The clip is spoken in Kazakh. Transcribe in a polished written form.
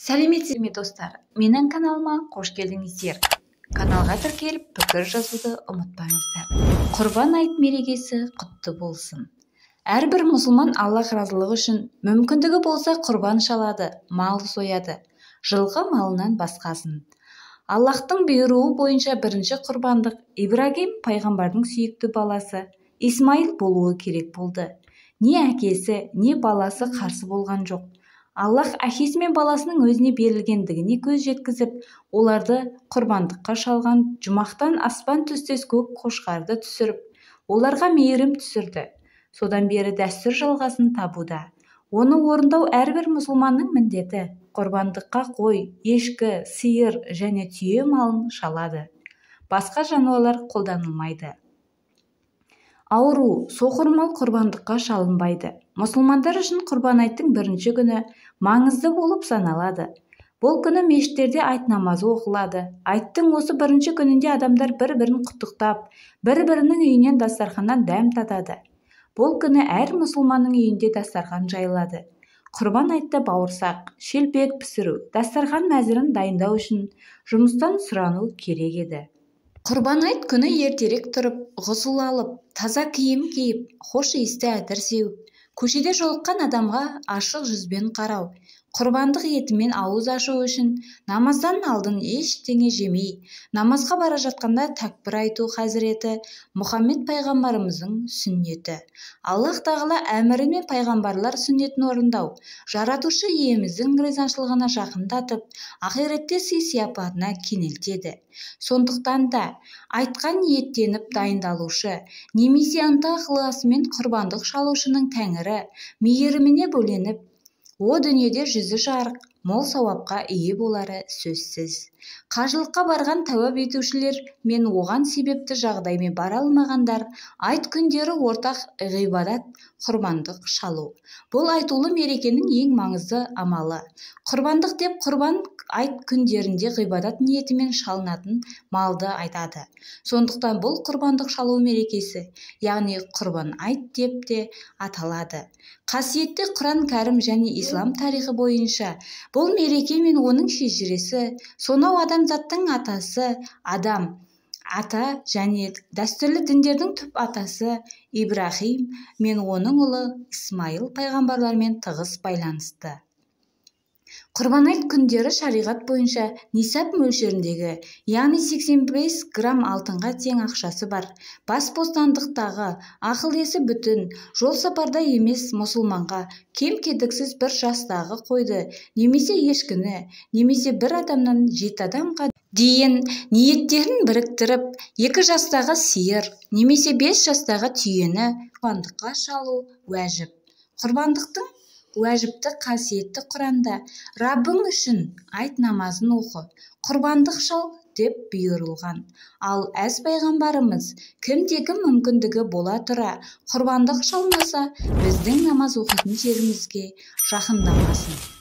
Сәлеметсіз ме достар, менің каналыма қош келдіңіздер. Каналға тіркеліп пікір жазуды ұмытпаңыздар. Құрбан айт мерекесі құтты болсын. Әрбір мұсылман Аллах разылығы үшін мүмкіндігі болса құрбан шалады, мал сояды, жылқы малынан басқасын. Аллахтың бұйыруы бойынша бірінші құрбандық Ибрагим пайғамбардың сүйікті баласы Исмаил болуы керек болды. Не әкесі, не баласы қарсы болған жоқ. Аллах әкесі мен баласының өзіне берілгендігіне көз жеткізіп, оларды құрбандыққа шалған жұмақтан аспан түстес көк қошқарды түсіріп, оларға мейірім түсірді. Содан бері дәстүр жалғасын табуда. Оны орындау әрбір мұсылманның міндеті. Құрбандыққа қой, ешкі, сиыр және түйе малын шалады. Басқа жануарлар қолданылмайды. Ауру, соқыр мал құрбандыққа шалынбайды. Мұсылмандар үшін құрбан айттың бірінші күні маңызды болып саналады. Бұл күні мешіттерде айт намазы оқылады. Айттың осы бірінші күнінде адамдар бір-бірін құттықтап, бір-бірінің үйінен дастарханнан дәм татады. Бұл күні әр мұсылманның үйінде дастархан жайылады. Құрбан айтта бауырсақ, шелпек пісіру, дастархан мәзірін дайындау үшін жұмыстан сұрану керек еді. Құрбан айт күні ертерек тұрып, ғұсыл алып, таза киім киіп, хош иісті әтір сеуіп, көшеде жолыққан адамға ашық жүзбен қарау, құрбандық етімен ауыз ашу үшін намаздан алдын ештеңе жемей, намазға бара жатқанда тәкбір айту хазіреті Мұхаммед пайғамбарымыздың сүннеті. Аллах тағала әмірі мен пайғамбарлар сүннетін орындау, жаратушы иеміздің ризашылығына жақындатып, ақиретте сый-сияпатына кенелтеді. Сондықтан да айтқан ниеттеніп дайындалушы, немесе ынта-ықыласымен құрбандық шалушының тәңірі мейіріміне бөленіп, о дүниеде жүзі жарық, мол сауапқа ие болары сөзсіз. Қажылыққа барған тәуап етушілер мен оған себепті жағдаймен бара алмағандар айт күндері ортақ ғибадат құрбандық шалу. Бұл айтулы мерекенің ең маңызды амалы. Құрбандық деп құрбан айт күндерінде ғибадат ниетімен шалынатын малды айтады. Сондықтан бұл құрбандық шалу мерекесі, яғни құрбан айт деп те аталады. Қасиетті Құран кәрім және ислам тарихы бойынша бұл мереке мен оның шежіресі, сонау адамзаттың атасы Адам, ата және дәстүрлі діндердің түп атасы Ибрахим мен оның ұлы Исмаил пайғамбарлармен тығыз байланысты. Құрбан айт күндері шариғат бойынша нисап мөлшеріндегі, яғни 85 грамм алтынға тең ақшасы бар, бас бостандықтағы, ақыл-есі бүтін, жол сапарда емес мұсылманға кем-кетіксіз бір жастағы қойды, немесе ешкіні, немесе бір адамнан 7 адамға дейін ниеттерін біріктіріп, 2 жастағы сиыр, немесе 5 жастағы түйені құрбандыққа шалу уәжіп. Құрбандықтың уәжіпті қасиетті Құранда Раббың үшін айт намазын оқы, құрбандық шал деп бұйырылған. Ал әз пайғамбарымыз кімде-кім мүмкіндігі бола тұра құрбандық шалмаса, біздің намаз оқитын жерімізге жақындамасын.